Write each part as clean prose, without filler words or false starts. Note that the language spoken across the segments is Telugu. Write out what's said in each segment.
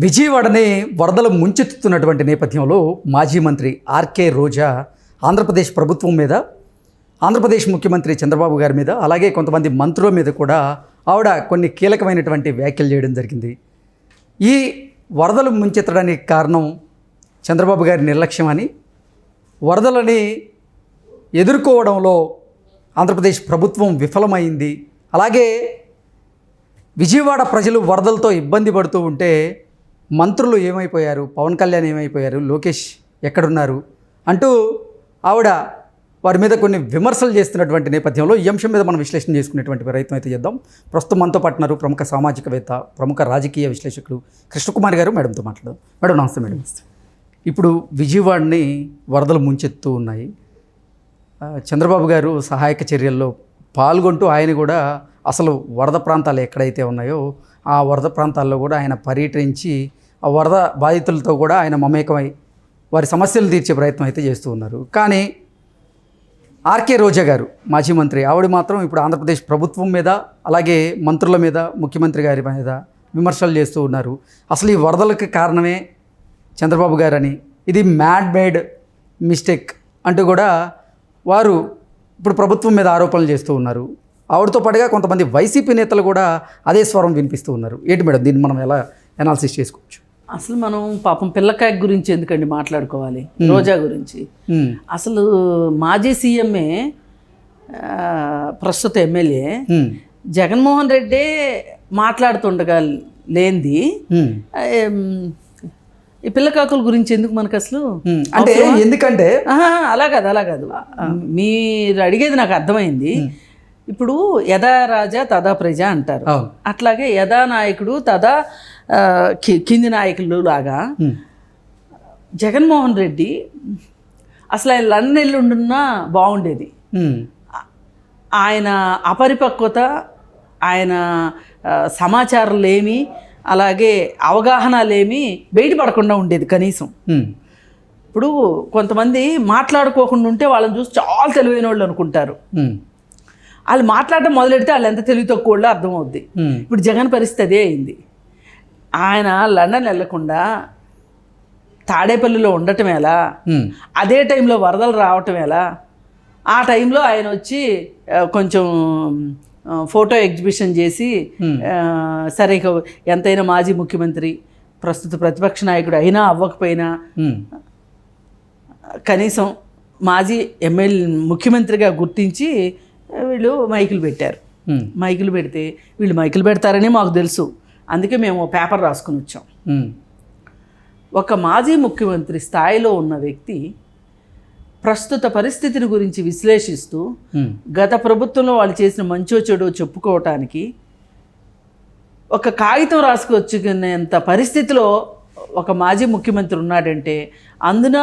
విజయవాడని వరదలు ముంచెత్తుతున్నటువంటి నేపథ్యంలో మాజీ మంత్రి ఆర్కే రోజా ఆంధ్రప్రదేశ్ ప్రభుత్వం మీద, ఆంధ్రప్రదేశ్ ముఖ్యమంత్రి చంద్రబాబు గారి మీద, అలాగే కొంతమంది మంత్రుల మీద కూడా ఆవిడ కొన్ని కీలకమైనటువంటి వ్యాఖ్యలు చేయడం జరిగింది. ఈ వరదలు ముంచెత్తడానికి కారణం చంద్రబాబు గారి నిర్లక్ష్యం అని, వరదలని ఎదుర్కోవడంలో ఆంధ్రప్రదేశ్ ప్రభుత్వం విఫలమైంది, అలాగే విజయవాడ ప్రజలు వరదలతో ఇబ్బంది పడుతూ ఉంటే మంత్రులు ఏమైపోయారు, పవన్ కళ్యాణ్ ఏమైపోయారు, లోకేష్ ఎక్కడున్నారు అంటూ ఆవిడ వారి మీద కొన్ని విమర్శలు చేస్తున్నటువంటి నేపథ్యంలో ఈ అంశం మీద మనం విశ్లేషణ చేసుకునేటువంటి ప్రయత్నం అయితే చేద్దాం. ప్రస్తుతం మనతో పాటున్నారు ప్రముఖ సామాజికవేత్త, ప్రముఖ రాజకీయ విశ్లేషకులు కృష్ణకుమార్ గారు. మేడంతో మాట్లాడదాం. మేడం నమస్తే. మేడం, ఇప్పుడు విజయవాడని వరదలు ముంచెత్తూ ఉన్నాయి. చంద్రబాబు గారు సహాయక చర్యల్లో పాల్గొంటూ ఆయన కూడా అసలు వరద ప్రాంతాలు ఎక్కడైతే ఉన్నాయో ఆ వరద ప్రాంతాల్లో కూడా ఆయన పర్యటించి ఆ వరద బాధితులతో కూడా ఆయన మమేకమై వారి సమస్యలు తీర్చే ప్రయత్నం అయితే చేస్తూ ఉన్నారు. కానీ ఆర్కే రోజా గారు మాజీ మంత్రి, ఆవిడ మాత్రం ఇప్పుడు ఆంధ్రప్రదేశ్ ప్రభుత్వం మీద, అలాగే మంత్రుల మీద, ముఖ్యమంత్రి గారి మీద విమర్శలు చేస్తూ ఉన్నారు. అసలు ఈ వరదలకు కారణమే చంద్రబాబు గారని, ఇది మ్యాడ్ మేడ్ మిస్టేక్ అంటూ కూడా వారు ఇప్పుడు ప్రభుత్వం మీద ఆరోపణలు చేస్తూ ఉన్నారు. ఆవిడతో పాటుగా కొంతమంది వైసీపీ నేతలు కూడా అదే స్వరం వినిపిస్తూ ఉన్నారు. ఏంటి మేడం, దీన్ని మనం ఎలా అనాలిసిస్ చేసుకోవచ్చు? అసలు మనం పాపం పిల్లకాయ గురించి ఎందుకండి మాట్లాడుకోవాలి, రోజా గురించి. అసలు మాజీ సీఎంఏ, ప్రస్తుత ఎమ్మెల్యే జగన్మోహన్ రెడ్డే మాట్లాడుతుండగా లేనిది ఈ పిల్లకాకుల గురించి ఎందుకు మనకు అసలు? అంటే ఎందుకంటే అలా కాదు మీరు అడిగేది నాకు అర్థమైంది. ఇప్పుడు యథా రాజా తదా ప్రజ అంటారు. అట్లాగే యథా నాయకుడు తదా కింది నాయకులు లాగా జగన్మోహన్ రెడ్డి అసలు ఆయన లండన్ వెళ్ళుండున్నా బాగుండేది. ఆయన అపరిపక్వత, ఆయన సమాచారాలేమి, అలాగే అవగాహనలేమి బయటపడకుండా ఉండేది కనీసం. ఇప్పుడు కొంతమంది మాట్లాడుకోకుండా ఉంటే వాళ్ళని చూసి చాలా తెలివైన వాళ్ళు అనుకుంటారు. వాళ్ళు మాట్లాడటం మొదలెడితే వాళ్ళు ఎంత తెలివి తక్కువ వాళ్ళో అర్థమవుద్ది. ఇప్పుడు జగన్ పరిస్థితి అదే అయింది. ఆయన లండన్ వెళ్లకుండా తాడేపల్లిలో ఉండటం ఎలా, అదే టైంలో వరదలు రావటం ఎలా, ఆ టైంలో ఆయన వచ్చి కొంచెం ఫోటో ఎగ్జిబిషన్ చేసి, సరే ఎంతైనా మాజీ ముఖ్యమంత్రి, ప్రస్తుత ప్రతిపక్ష నాయకుడు అయినా అవ్వకపోయినా కనీసం మాజీ ఎమ్మెల్యే ముఖ్యమంత్రిగా గుర్తించి వీళ్ళు మైకులు పెట్టారు. మైకులు పెడితే వీళ్ళు మైకులు పెడతారని మాకు తెలుసు, అందుకే మేము పేపర్ రాసుకుని వచ్చాం. ఒక మాజీ ముఖ్యమంత్రి స్థాయిలో ఉన్న వ్యక్తి ప్రస్తుత పరిస్థితిని గురించి విశ్లేషిస్తూ గత ప్రభుత్వంలో వాళ్ళు చేసిన మంచో చెడో చెప్పుకోవటానికి ఒక కాగితం రాసుకొచ్చుకునేంత పరిస్థితిలో ఒక మాజీ ముఖ్యమంత్రి ఉన్నాడంటే అందున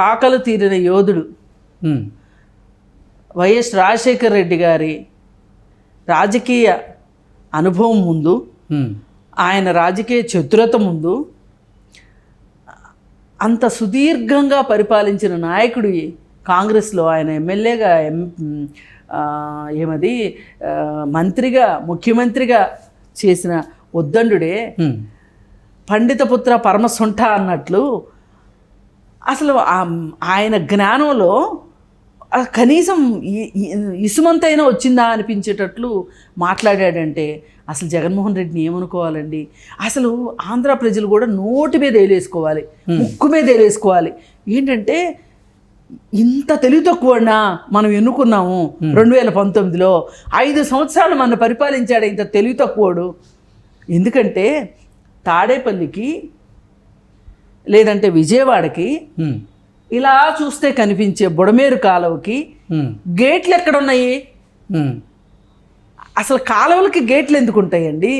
కాకలు తీరిన యోధుడు వైఎస్ రాజశేఖర్ రెడ్డి గారి రాజకీయ అనుభవం ముందు, ఆయన రాజకీయ చతురత ముందు, అంత సుదీర్ఘంగా పరిపాలించిన నాయకుడు కాంగ్రెస్లో ఆయన ఎమ్మెల్యేగా, మంత్రిగా, ముఖ్యమంత్రిగా చేసిన ఉద్దండుడే పండితపుత్ర పరమసొంఠ అన్నట్లు అసలు ఆయన జ్ఞానంలో కనీసం ఇసుమంతైనా వచ్చిందా అనిపించేటట్లు మాట్లాడాడంటే అసలు జగన్మోహన్ రెడ్డిని ఏమనుకోవాలండి? అసలు ఆంధ్ర ప్రజలు కూడా నోటి మీద వేలేసుకోవాలి, ముక్కు మీద వేలేసుకోవాలి. ఏంటంటే ఇంత తెలివి తక్కువనా మనం ఎన్నుకున్నాము 2019లో, 5 సంవత్సరాలు మన పరిపాలించాడు ఇంత తెలివి తక్కువడు. ఎందుకంటే తాడేపల్లికి లేదంటే విజయవాడకి ఇలా చూస్తే కనిపించే బుడమేరు కాలువకి గేట్లు ఎక్కడున్నాయి? అసలు కాలువలకి గేట్లు ఎందుకు ఉంటాయండి?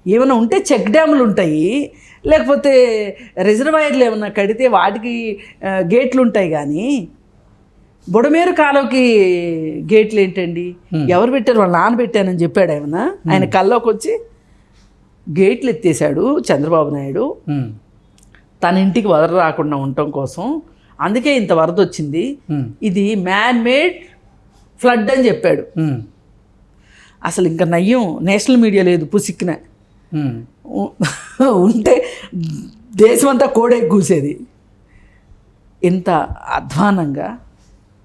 ఏమైనా ఉంటే చెక్ డ్యాములు ఉంటాయి, లేకపోతే రిజర్వాయర్లు ఏమన్నా కడితే వాటికి గేట్లు ఉంటాయి. కానీ బుడమేరు కాలువకి గేట్లు ఏంటండి? ఎవరు పెట్టారు? వాళ్ళ నాన్న పెట్టానని చెప్పాడు. ఏమన్నా ఆయన కల్లోకి వచ్చి గేట్లు ఎత్తేసాడు చంద్రబాబు నాయుడు తన ఇంటికి వరద రాకుండా ఉండటం కోసం. అందుకే ఇంత వరద వచ్చింది, ఇది మ్యాన్ మేడ్ ఫ్లడ్ అని చెప్పాడు. అసలు ఇంకా నయ్యం నేషనల్ మీడియా లేదు పుసిక్కిన. ఉంటే దేశమంతా కోడే కూసేది. ఇంత అధ్వానంగా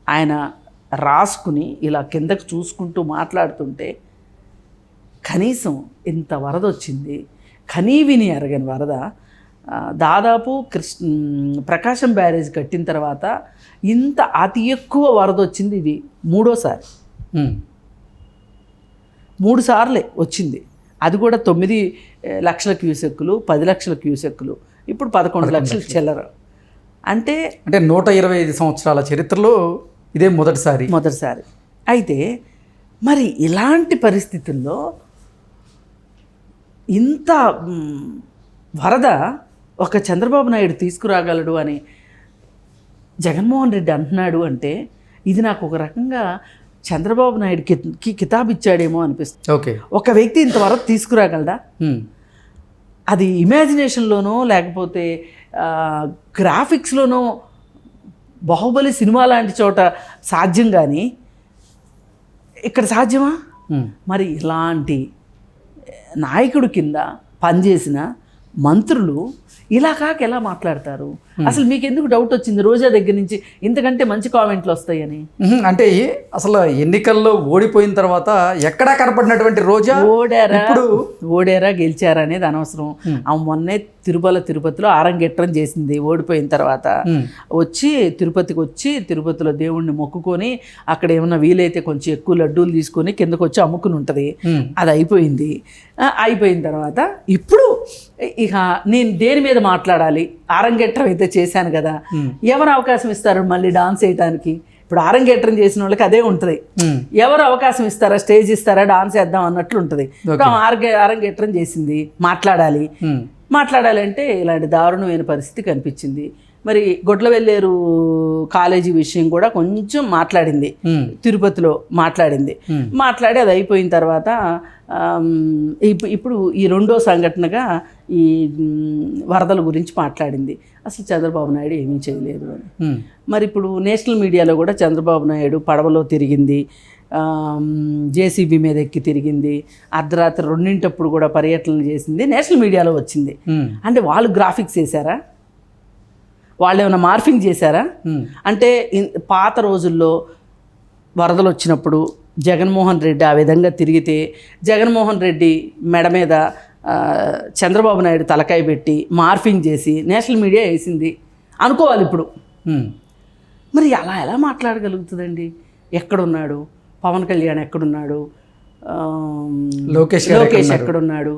ఆయన రాసుకుని ఇలా కిందకు చూసుకుంటూ మాట్లాడుతుంటే కనీసం ఇంత వరద వచ్చింది, కనీవిని ఎరగని వరద. దాదాపు ప్రకాశం బ్యారేజ్ కట్టిన తర్వాత ఇంత అతి ఎక్కువ వరద వచ్చింది ఇది మూడోసారి. 3 సార్లే వచ్చింది. అది కూడా 9 లక్షల క్యూసెక్కులు, 10 లక్షల క్యూసెక్కులు, ఇప్పుడు 11 లక్షల చిల్లర. అంటే 125 సంవత్సరాల చరిత్రలో ఇదే మొదటిసారి. అయితే మరి ఇలాంటి పరిస్థితుల్లో ఇంత వరద ఒక చంద్రబాబు నాయుడు తీసుకురాగలడు అని జగన్మోహన్ రెడ్డి అంటున్నాడు అంటే ఇది నాకు ఒక రకంగా చంద్రబాబు నాయుడుకి కితాబు ఇచ్చాడేమో అనిపిస్తుంది. ఓకే, ఒక వ్యక్తి ఇంత వరద తీసుకురాగలడా? అది ఇమాజినేషన్లోనో లేకపోతే గ్రాఫిక్స్లోనో బాహుబలి సినిమా లాంటి చోట సాధ్యం, కానీ ఇక్కడ సాధ్యమా? మరి ఇలాంటి నాయకుడు కింద పనిచేసిన మంత్రులు ఇలా కాక ఎలా మాట్లాడతారు? అసలు మీకు ఎందుకు డౌట్ వచ్చింది రోజా దగ్గర నుంచి ఇంతకంటే మంచి కామెంట్లు వస్తాయని? అంటే అసలు ఎన్నికల్లో ఓడిపోయిన తర్వాత ఎక్కడా కనపడినటువంటి రోజా ఓడారా గెలిచారా అనేది అనవసరం. ఆమె మొన్నే తిరుపతిలో ఆరంగేట్రం చేసింది. ఓడిపోయిన తర్వాత వచ్చి తిరుపతికి వచ్చి తిరుపతిలో దేవుణ్ణి మొక్కుకొని అక్కడ ఏమన్నా వీలైతే కొంచెం ఎక్కువ లడ్డూలు తీసుకొని కిందకు వచ్చి అమ్ముకుని ఉంటుంది. అది అయిపోయింది. అయిపోయిన తర్వాత ఇప్పుడు ఇక నేను దేని మీద మాట్లాడాలి? ఆరంగేట్రం అయితే చేశాను కదా, ఎవరు అవకాశం ఇస్తారు మళ్ళీ డాన్స్ వేయడానికి? ఇప్పుడు ఆరంగేట్రం చేసిన వాళ్ళకి అదే ఉంటుంది. ఎవరు అవకాశం ఇస్తారా, స్టేజ్ ఇస్తారా, డాన్స్ వేద్దాం అన్నట్లు ఉంటుంది. ఆరంగేట్రం చేసింది, మాట్లాడాలి అంటే ఇలాంటి దారుణమైన పరిస్థితి కనిపించింది. మరి గొడ్లవెల్లేరు కాలేజీ విషయం కూడా కొంచెం మాట్లాడింది, తిరుపతిలో మాట్లాడి అది అయిపోయిన తర్వాత ఇప్పుడు ఈ రెండో సంఘటనగా ఈ వరదల గురించి మాట్లాడింది. అసలు చంద్రబాబు నాయుడు ఏమీ చేయలేదు అని. మరి ఇప్పుడు నేషనల్ మీడియాలో కూడా చంద్రబాబు నాయుడు పడవలో తిరిగింది, జేసీబీ మీద ఎక్కి తిరిగింది, అర్ధరాత్రి 2 కూడా పర్యటనలు చేసింది, నేషనల్ మీడియాలో వచ్చింది. అంటే వాళ్ళు గ్రాఫిక్స్ వేశారా? వాళ్ళు ఏమైనా మార్ఫింగ్ చేశారా? అంటే పాత రోజుల్లో వరదలు వచ్చినప్పుడు జగన్మోహన్ రెడ్డి ఆ విధంగా తిరిగితే జగన్మోహన్ రెడ్డి మెడ మీద చంద్రబాబు నాయుడు తలకాయ పెట్టి మార్ఫింగ్ చేసి నేషనల్ మీడియా వేసింది అనుకోవాలి ఇప్పుడు. మరి అలా ఎలా మాట్లాడగలుగుతుందండి? ఎక్కడున్నాడు పవన్ కళ్యాణ్? ఎక్కడున్నాడు లోకేష్ ఎక్కడున్నాడు?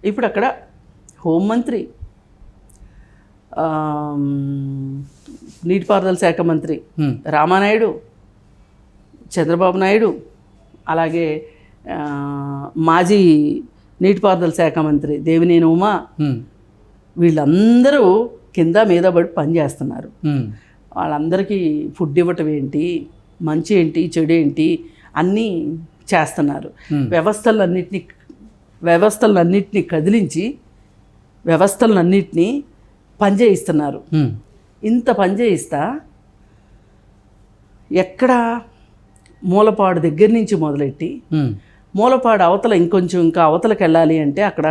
ఇప్పుడు అక్కడ హోంమంత్రి, నీటిపారుదల శాఖ మంత్రి రామానాయుడు, చంద్రబాబు నాయుడు, అలాగే మాజీ నీటిపారుదల శాఖ మంత్రి దేవినేని ఉమా, వీళ్ళందరూ కింద మీద పడి పనిచేస్తున్నారు. వాళ్ళందరికీ ఫుడ్ ఇవ్వటం ఏంటి, మంచి ఏంటి, చెడు ఏంటి అన్నీ చేస్తున్నారు. వ్యవస్థలన్నింటినీ కదిలించి వ్యవస్థలన్నింటినీ పనిచేయిస్తున్నారు. ఇంత పనిచేయిస్తా ఎక్కడ మూలపాడు దగ్గర నుంచి మొదలెట్టి మూలపాడు అవతల ఇంకా అవతలకి వెళ్ళాలి అంటే అక్కడ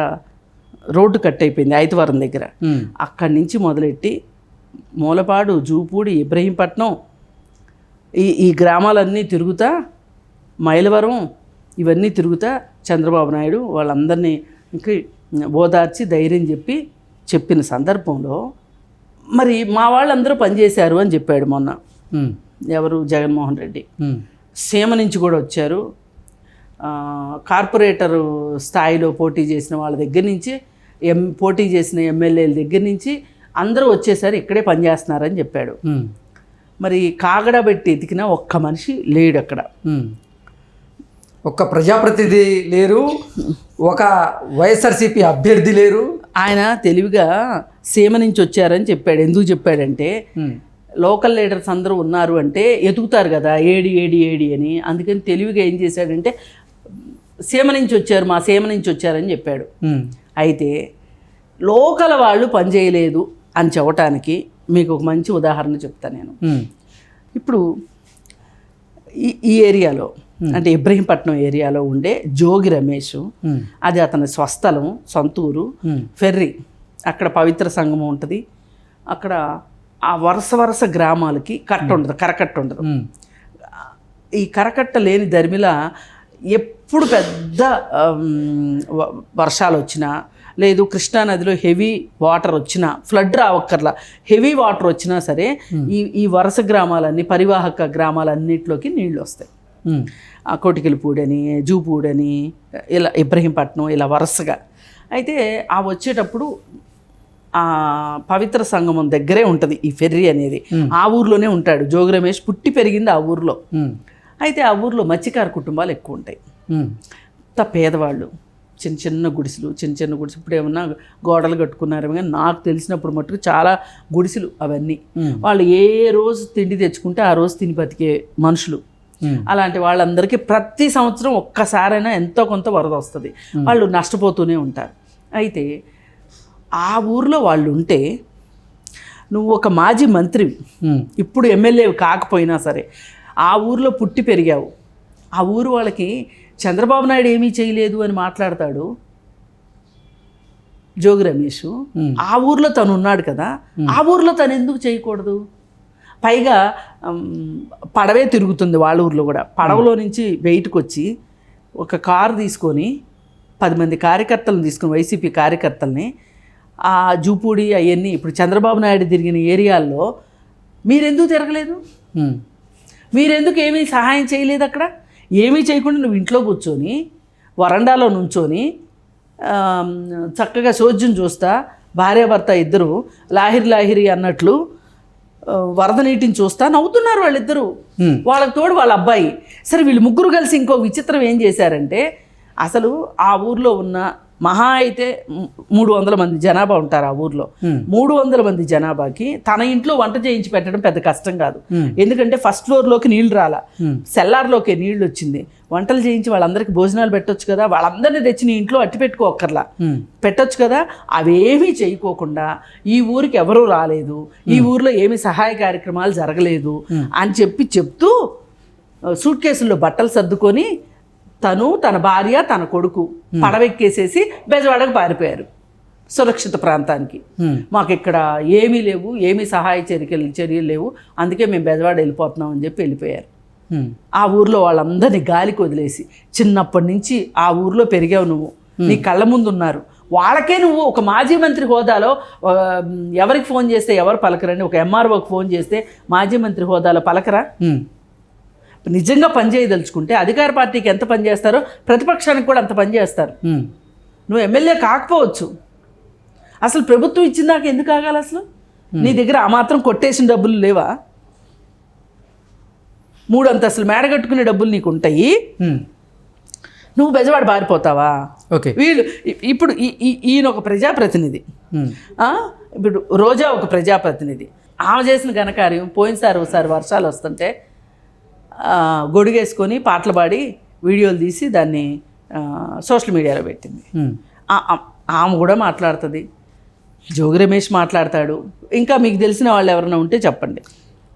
రోడ్డు కట్ అయిపోయింది ఐతవరం దగ్గర. అక్కడి నుంచి మొదలెట్టి మూలపాడు, జూపూడి, ఇబ్రహీంపట్నం ఈ గ్రామాలన్నీ తిరుగుతా, మైలవరం ఇవన్నీ తిరుగుతా చంద్రబాబు నాయుడు వాళ్ళందరినీ ఓదార్చి ధైర్యం చెప్పిన సందర్భంలో మరి మా వాళ్ళందరూ పనిచేశారు అని చెప్పాడు మొన్న. ఎవరు? జగన్మోహన్ రెడ్డి. సీమ నుంచి కూడా వచ్చారు. కార్పొరేటర్ స్థాయిలో పోటీ చేసిన వాళ్ళ దగ్గర నుంచి పోటీ చేసిన ఎమ్మెల్యేల దగ్గర నుంచి అందరూ వచ్చేసారు, ఇక్కడే పనిచేస్తున్నారని చెప్పాడు. మరి కాగడ పెట్టి ఎతికినా ఒక్క మనిషి లేడు అక్కడ. ఒక్క ప్రజాప్రతినిధి లేరు, ఒక వైఎస్ఆర్సీపీ అభ్యర్థి లేరు. ఆయన తెలివిగా సీమ నుంచి వచ్చారని చెప్పాడు. ఎందుకు చెప్పాడంటే లోకల్ లీడర్స్ అందరూ ఉన్నారు అంటే ఎతుకుతారు కదా ఏడి ఏడి ఏడి అని. అందుకని తెలివిగా ఏం చేశాడంటే సీమ నుంచి వచ్చారు, మా సీమ నుంచి వచ్చారని చెప్పాడు. అయితే లోకల్ వాళ్ళు పనిచేయలేదు అని చెప్పటానికి మీకు ఒక మంచి ఉదాహరణ చెప్తాను నేను. ఇప్పుడు ఈ ఏరియాలో అంటే ఇబ్రహీంపట్నం ఏరియాలో ఉండే జోగి రమేష్, అది అతని స్వస్థలం, సొంతూరు. ఫెర్రీ అక్కడ పవిత్ర సంగమం ఉంటుంది. అక్కడ ఆ వరుస గ్రామాలకి కరకట్ట ఉండదు. ఈ కరకట్ట లేని దరిమిల ఎప్పుడు పెద్ద వర్షాలు వచ్చినా, లేదు కృష్ణానదిలో హెవీ వాటర్ వచ్చినా, ఫ్లడ్ రావక్కర్లా, హెవీ వాటర్ వచ్చినా సరే ఈ వరుస గ్రామాలన్నీ, పరివాహక గ్రామాలన్నింటిలోకి నీళ్ళు వస్తాయి. కోటికిలిపూడని, జూపూడని, ఇలా ఇబ్రహీంపట్నం, ఇలా వరుసగా. అయితే ఆ వచ్చేటప్పుడు ఆ పవిత్ర సంగమం దగ్గరే ఉంటుంది ఈ ఫెర్రీ అనేది. ఆ ఊర్లోనే ఉంటాడు జోగి రమేష్. పుట్టి పెరిగింది ఆ ఊర్లో. అయితే ఆ ఊర్లో మత్స్యకార కుటుంబాలు ఎక్కువ ఉంటాయి. పేదవాళ్ళు, చిన్న గుడిసెలు. ఇప్పుడు ఏమన్నా గోడలు కట్టుకున్నారేమో, కానీ నాకు తెలిసినప్పుడు మట్టుకు చాలా గుడిసెలు అవన్నీ. వాళ్ళు ఏ రోజు తిండి తెచ్చుకుంటే ఆ రోజు తిని బతికే మనుషులు. అలాంటి వాళ్ళందరికీ ప్రతి సంవత్సరం ఒక్కసారైనా ఎంతో కొంత వరద వస్తుంది. వాళ్ళు నష్టపోతూనే ఉంటారు. అయితే ఆ ఊర్లో వాళ్ళు ఉంటే, నువ్వు ఒక మాజీ మంత్రివి, ఇప్పుడు ఎమ్మెల్యే కాకపోయినా సరే ఆ ఊర్లో పుట్టి పెరిగావు. ఆ ఊరు వాళ్ళకి చంద్రబాబు నాయుడు ఏమీ చేయలేదు అని మాట్లాడతాడు జోగి రమేష్. ఆ ఊర్లో తను ఉన్నాడు కదా, ఆ ఊర్లో తను ఎందుకు చేయకూడదు? పైగా పడవే తిరుగుతుంది వాళ్ళ ఊర్లో కూడా. పడవలో నుంచి బయటకు వచ్చి ఒక కారు తీసుకొని 10 మంది కార్యకర్తలను తీసుకుని, వైసీపీ కార్యకర్తల్ని, ఆ జూపూడి అవన్నీ ఇప్పుడు చంద్రబాబు నాయుడు తిరిగిన ఏరియాల్లో మీరెందుకు తిరగలేదు? మీరెందుకు ఏమీ సహాయం చేయలేదు? అక్కడ ఏమీ చేయకుండా నువ్వు ఇంట్లో కూర్చొని వరండాలో నుంచొని చక్కగా సోద్యం చూస్తా, భార్యాభర్త ఇద్దరు లాహిరి అన్నట్లు వరద నీటిని చూస్తా నవ్వుతున్నారు వాళ్ళిద్దరూ. వాళ్ళకి తోడు వాళ్ళ అబ్బాయి. సరే, వీళ్ళు ముగ్గురు కలిసి ఇంకో విచిత్రం ఏం చేశారంటే, అసలు ఆ ఊర్లో ఉన్న మహా అయితే 300 మంది జనాభా ఉంటారు ఆ ఊర్లో. 300 మంది జనాభాకి తన ఇంట్లో వంట చేయించి పెట్టడం పెద్ద కష్టం కాదు. ఎందుకంటే ఫస్ట్ ఫ్లోర్లోకి నీళ్లు రాలా, సెల్లార్లోకి నీళ్లు వచ్చింది. వంటలు చేయించి వాళ్ళందరికీ భోజనాలు పెట్టొచ్చు కదా, వాళ్ళందరినీ తెచ్చి నీ ఇంట్లో అట్టి పెట్టుకోక్కర్లా, పెట్టొచ్చు కదా. అవేమీ చేయకోకుండా ఈ ఊరికి ఎవరూ రాలేదు, ఈ ఊర్లో ఏమి సహాయ కార్యక్రమాలు జరగలేదు అని చెప్తూ సూట్ కేసుల్లో బట్టలు సర్దుకొని తను, తన భార్య, తన కొడుకు పడవెక్కేసేసి బెజవాడకు పారిపోయారు, సురక్షిత ప్రాంతానికి. మాకు ఇక్కడ ఏమీ లేవు, ఏమీ సహాయ చర్యలు లేవు, అందుకే మేము బెజవాడ వెళ్ళిపోతున్నాం అని చెప్పి వెళ్ళిపోయారు. ఆ ఊర్లో వాళ్ళందరినీ గాలికి వదిలేసి, చిన్నప్పటి నుంచి ఆ ఊర్లో పెరిగావు నువ్వు, నీ కళ్ళ ముందు ఉన్నారు. వాళ్ళకే నువ్వు ఒక మాజీ మంత్రి హోదాలో ఎవరికి ఫోన్ చేస్తే ఎవరు పలకరండి? ఒక ఎంఆర్ఓకి ఫోన్ చేస్తే మాజీ మంత్రి హోదాలో పలకరా? నిజంగా పనిచేయదలుచుకుంటే అధికార పార్టీకి ఎంత పనిచేస్తారో ప్రతిపక్షానికి కూడా అంత పనిచేస్తారు. నువ్వు ఎమ్మెల్యే కాకపోవచ్చు, అసలు ప్రభుత్వం ఇచ్చిందాక ఎందుకు ఆగాలి? అసలు నీ దగ్గర ఆ మాత్రం కొట్టేసిన డబ్బులు లేవా? 3 అంతస్తులు మేడ కట్టుకునే డబ్బులు నీకు ఉంటాయి, నువ్వు బెజవాడ బారిపోతావా? ఓకే, వీళ్ళు ఇప్పుడు ఈయన ఒక ప్రజాప్రతినిధి, ఇప్పుడు రోజా ఒక ప్రజాప్రతినిధి. ఆమె చేసిన ఘనకార్యం, పోయినసారి వర్షాలు వస్తుంటే గొడుగేసుకొని పాటలు పాడి వీడియోలు తీసి దాన్ని సోషల్ మీడియాలో పెట్టింది. ఆమె కూడా మాట్లాడుతుంది, జోగి రమేష్ మాట్లాడతాడు. ఇంకా మీకు తెలిసిన వాళ్ళు ఎవరైనా ఉంటే చెప్పండి.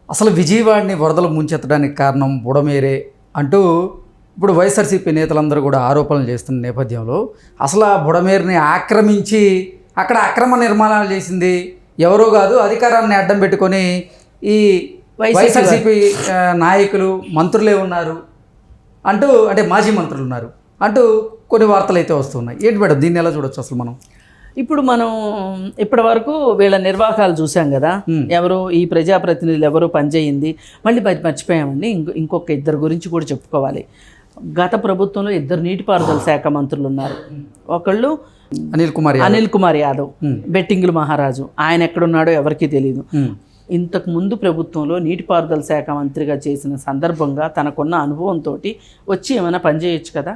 అసలు విజయవాడని వరదలు ముంచెత్తడానికి కారణం బుడమేరే అంటూ ఇప్పుడు వైఎస్ఆర్సీపీ నేతలందరూ కూడా ఆరోపణలు చేస్తున్న నేపథ్యంలో, అసలు ఆ బుడమేరుని ఆక్రమించి అక్కడ అక్రమ నిర్మాణాలు చేసింది ఎవరో కాదు, అధికారాన్ని అడ్డం పెట్టుకొని ఈ వైఎస్ఆర్సీపీ నాయకులు, మంత్రులే ఉన్నారు అంటూ, అంటే మాజీ మంత్రులు ఉన్నారు అంటూ కొన్ని వార్తలు అయితే వస్తున్నాయి. ఏంటి మేడం, దీన్ని ఎలా చూడొచ్చు అసలు మనం? ఇప్పుడు మనం ఇప్పటి వరకు వీళ్ళ నిర్వాహకాలు చూసాం కదా, ఎవరు ఈ ప్రజాప్రతినిధులు ఎవరు పనిచేయింది. మళ్ళీ మర్చిపోయామండి, ఇంకొక 2 గురించి కూడా చెప్పుకోవాలి. గత ప్రభుత్వంలో 2 నీటిపారుదల శాఖ మంత్రులు ఉన్నారు. ఒకళ్ళు అనిల్ కుమార్ యాదవ్, బెట్టింగుల మహారాజు. ఆయన ఎక్కడున్నాడో ఎవరికీ తెలియదు. ఇంతకు ముందు ప్రభుత్వంలో నీటిపారుదల శాఖ మంత్రిగా చేసిన సందర్భంగా తనకున్న అనుభవంతో వచ్చి ఏమైనా పనిచేయొచ్చు కదా.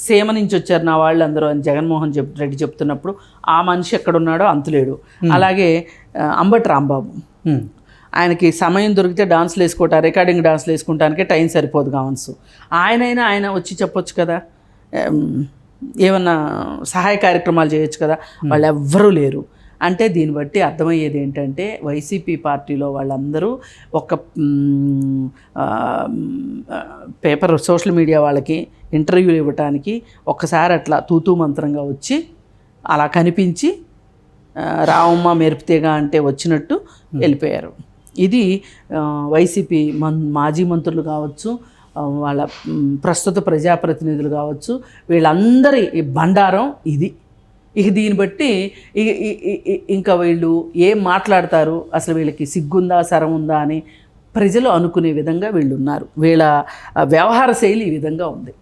సీమ నుంచి వచ్చారు నా వాళ్ళు అందరూ అని జగన్మోహన్ రెడ్డి చెప్తున్నప్పుడు ఆ మనిషి ఎక్కడున్నాడో అంతులేడు. అలాగే అంబటి రాంబాబు, ఆయనకి సమయం దొరికితే డాన్స్లు వేసుకోవటం, రికార్డింగ్ డాన్స్లు వేసుకుంటానికే టైం సరిపోదు కావచ్చు. ఆయన వచ్చి చెప్పొచ్చు కదా, ఏమన్నా సహాయ కార్యక్రమాలు చేయొచ్చు కదా. వాళ్ళు ఎవ్వరూ లేరు. అంటే దీన్ని బట్టి అర్థమయ్యేది ఏంటంటే వైసీపీ పార్టీలో వాళ్ళందరూ ఒక పేపర్ సోషల్ మీడియా వాళ్ళకి ఇంటర్వ్యూలు ఇవ్వటానికి ఒక్కసారి అట్లా తూతూ మంత్రంగా వచ్చి అలా కనిపించి రావమ్మ మెరుపుతేగా అంటే వచ్చినట్టు వెళ్ళిపోయారు. ఇది వైసీపీ మాజీ మంత్రులు కావచ్చు, వాళ్ళ ప్రస్తుత ప్రజాప్రతినిధులు కావచ్చు, వీళ్ళందరి బండారం ఇది. ఇక దీన్ని బట్టి ఇంకా వీళ్ళు ఏం మాట్లాడతారు, అసలు వీళ్ళకి సిగ్గుందా శరం ఉందా అని ప్రజలు అనుకునే విధంగా వీళ్ళు ఉన్నారు. వీళ్ళ వ్యవహార శైలి ఈ విధంగా ఉంది.